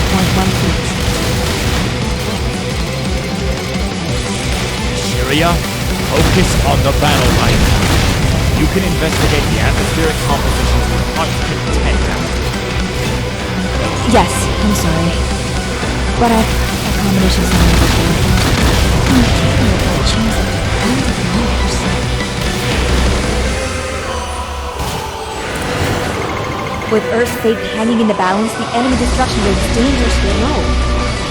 Speaker 2: Syria, focus on the battle right now. You can investigate the atmospheric compositions with oxygen 10 now.
Speaker 1: Yes, I'm sorry. But I've had combinations on the before. I'm capable of that chance at the end of the universe. With Earth's fate hanging in the balance, the enemy destruction rate is dangerously low.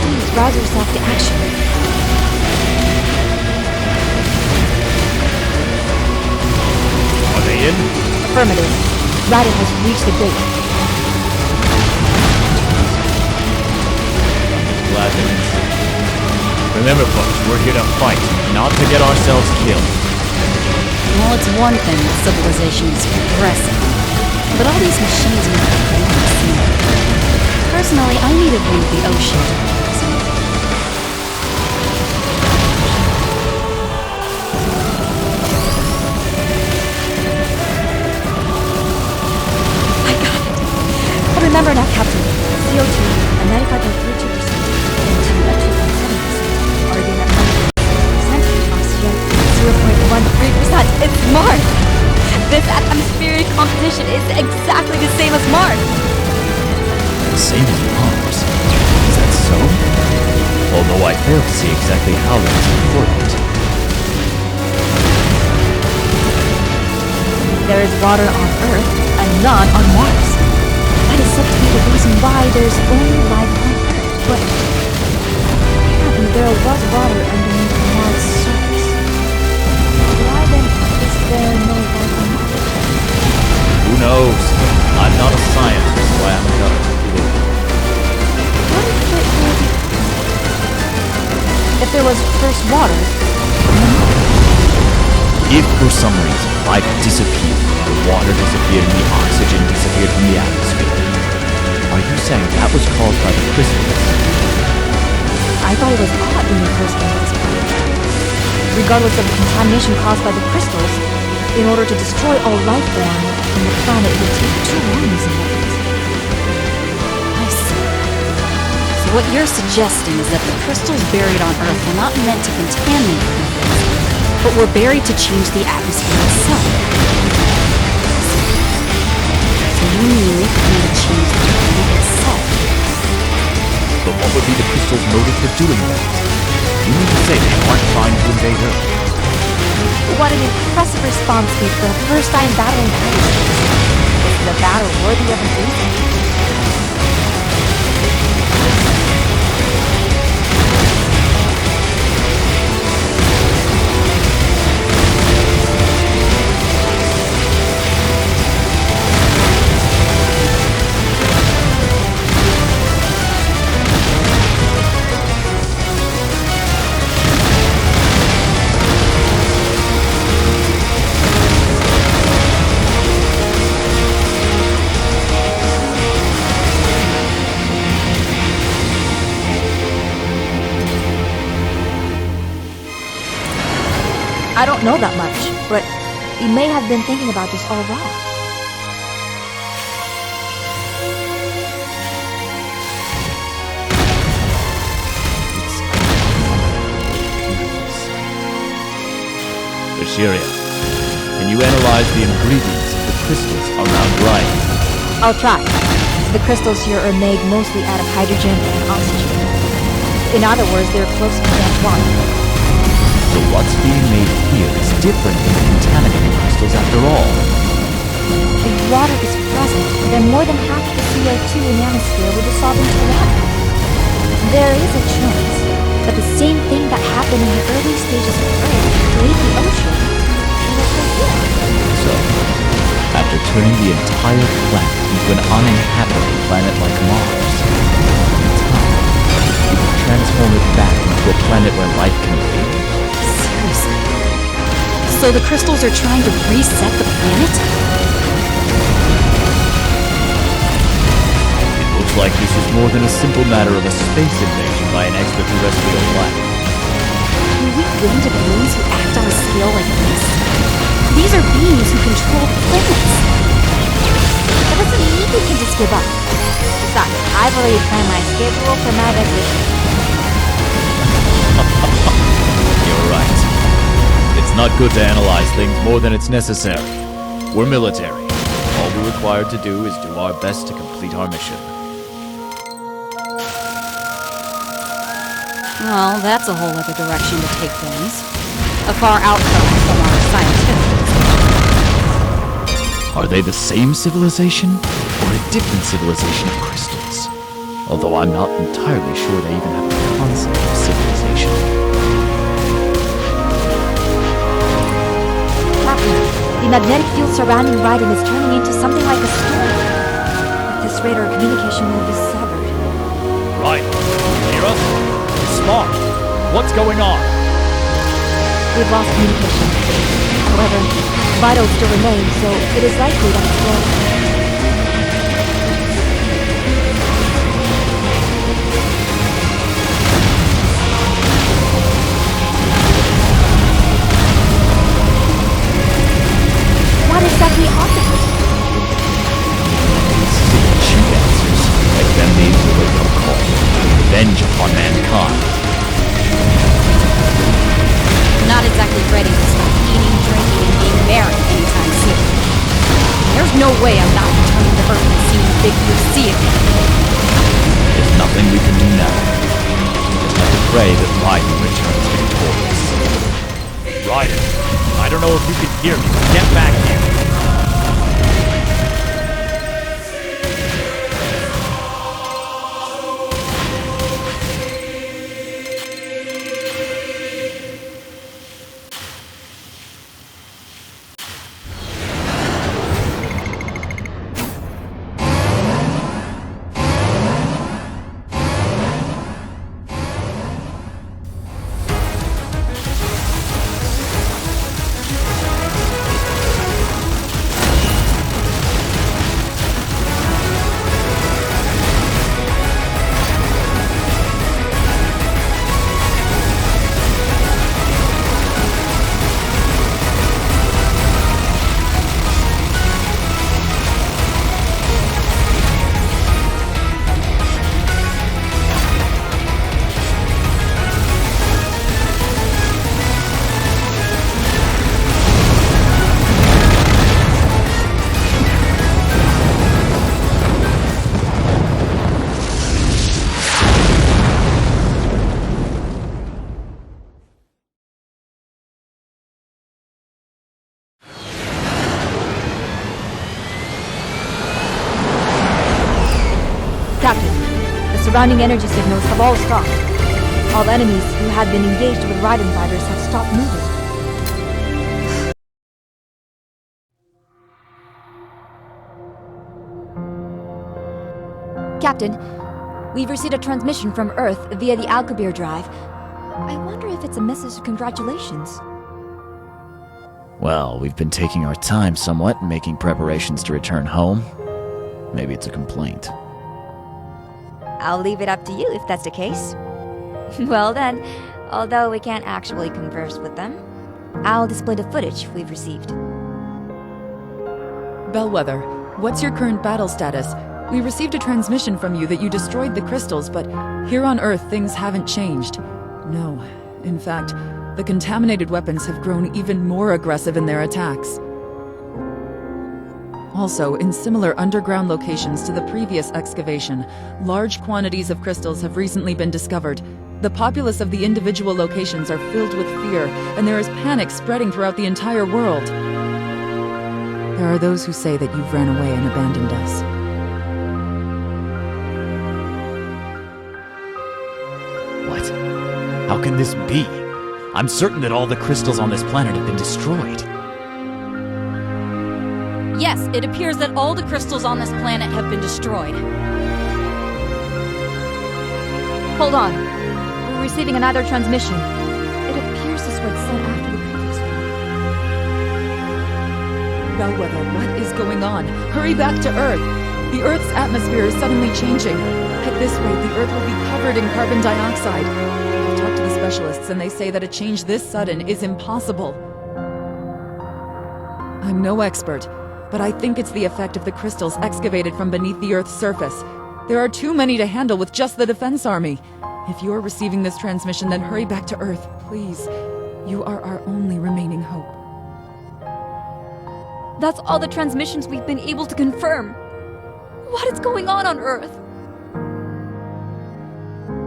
Speaker 1: Please rouse yourself to action.
Speaker 2: Are they in?
Speaker 1: Affirmative. Raiden has reached the gate.
Speaker 2: Glad they're in. Remember, folks, we're here to fight, not to get ourselves killed.
Speaker 5: Well, it's one thing that civilization is progressing, but all these machines make the thing seem. Personally, I needed one of the ocean dogs.
Speaker 1: I got it. But remember now, Captain. CO2 at 95.32%, N2 at 2.7%, argon at 1.6%, oxygen at 0.13%. It's Mars! This atmospheric composition is exactly the same as Mars!
Speaker 2: Same as Mars. Is that so? Although I fail to see exactly how that is important.
Speaker 1: There is water on Earth and none on Mars. That is said to be the reason why there's only life on Earth. But apparently there was water underneath Mars' surface. Why then is there no life on Mars?
Speaker 2: Who knows? I'm not a scientist, so I haven't got a clue.
Speaker 1: What if there was first water?
Speaker 2: If for some reason life disappeared, the water disappeared and the oxygen disappeared from the atmosphere, are you saying that was caused by the crystals?
Speaker 1: I thought it was hot when we first came to this planet. Regardless of the contamination caused by the crystals, in order to destroy all life form from the planet, it would take too long, isn't it?
Speaker 5: I see. So what you're suggesting is that the crystals buried on Earth were not meant to contaminate planets, but were buried to change the atmosphere itself. So you mean they plan to change the planet itself?
Speaker 2: But what would be the crystal's motive for doing that? You mean to say they aren't trying to invade Earth?
Speaker 1: What an impressive response we for the first time battling piracy. This is a battle worthy of an ace. don't know that much, but we may have been thinking about this all wrong.
Speaker 2: Assyria, can you analyze the ingredients of the crystals around Raiden?
Speaker 1: I'll try. The crystals here are made mostly out of hydrogen and oxygen. In other words, they're close to that water.
Speaker 2: So what's being made here is different than the contaminated crystals after all.
Speaker 1: If water is present, then more than half the CO2 in the atmosphere will dissolve into water. There is a chance that the same thing that happened in the early stages of Earth create the ocean will occur here.
Speaker 2: So, after turning the entire planet into an uninhabitable planet like Mars, in time, you can transform it back into a planet where life can live?
Speaker 5: Seriously? So the crystals are trying to reset the planet?
Speaker 2: It looks like this is more than a simple matter of a space invasion by an extraterrestrial planet.
Speaker 5: Can we win to beings who act on a scale like this? These are beings who control planets.
Speaker 1: That doesn't mean we can just give up. Besides, I've already planned my schedule for my vacation.
Speaker 2: You're right. It's not good to analyze things more than it's necessary. We're military. All we're required to do is do our best to complete our mission.
Speaker 5: Well, that's a whole other direction to take things. A far outcome from our scientific.
Speaker 2: Are they the same civilization, or a different civilization of crystals? Although I'm not entirely sure they even have the concept of civilization.
Speaker 1: Captain, the magnetic field surrounding Raiden is turning into something like a storm. At this rate, our communication will be severed.
Speaker 6: Right. Hear us? Smart. What's going on?
Speaker 1: We've lost communication. However, vitals still remain, so it is likely that it's will. What exactly happened?
Speaker 2: Cheap answers, like them names a wake-up call. Revenge upon mankind.
Speaker 5: Not exactly ready to stop eating, drinking, and being married anytime soon. There's no way I'm not returning to Earth and seeing Big Blue Sea again.
Speaker 2: There's nothing we can do now. We just have to pray that Raiden returns victorious.
Speaker 6: Raiden, I don't know if you can hear me. Get back here.
Speaker 1: Captain, the surrounding energy signals have all stopped. All enemies who had been engaged with Raiden fighters have stopped moving. Captain, we've received a transmission from Earth via the Alcubierre drive. I wonder if it's a message of congratulations.
Speaker 2: Well, we've been taking our time somewhat, making preparations to return home. Maybe it's a complaint.
Speaker 1: I'll leave it up to you if that's the case. Well then, although we can't actually converse with them, I'll display the footage we've received.
Speaker 3: Bellwether, what's your current battle status? We received a transmission from you that you destroyed the crystals, but here on Earth things haven't changed. No. In fact, the contaminated weapons have grown even more aggressive in their attacks. Also, in similar underground locations to the previous excavation, large quantities of crystals have recently been discovered. The populace of the individual locations are filled with fear, and there is panic spreading throughout the entire world. There are those who say that you've ran away and abandoned us.
Speaker 2: What? How can this be? I'm certain that all the crystals on this planet have been destroyed.
Speaker 5: Yes, it appears that all the crystals on this planet have been destroyed.
Speaker 1: Hold on. We're receiving another transmission. It appears this was sent after the previous one.
Speaker 3: Bellwether, what is going on? Hurry back to Earth! The Earth's atmosphere is suddenly changing. At this rate, the Earth will be covered in carbon dioxide. I've talked to the specialists, and they say that a change this sudden is impossible. I'm no expert, but I think it's the effect of the crystals excavated from beneath the Earth's surface. There are too many to handle with just the Defense Army. If you're receiving this transmission, then hurry back to Earth, please. You are our only remaining hope.
Speaker 1: That's all the transmissions we've been able to confirm. What is going on Earth?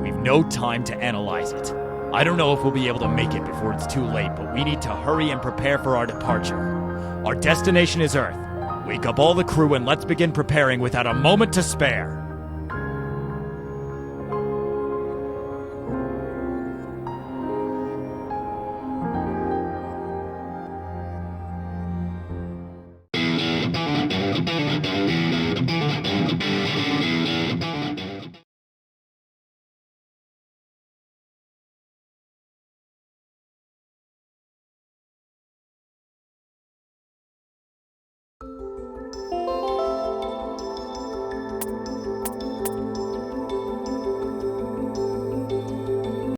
Speaker 2: We've no time to analyze it. I don't know if we'll be able to make it before it's too late, but we need to hurry and prepare for our departure. Our destination is Earth. Wake up all the crew and let's begin preparing without a moment to spare.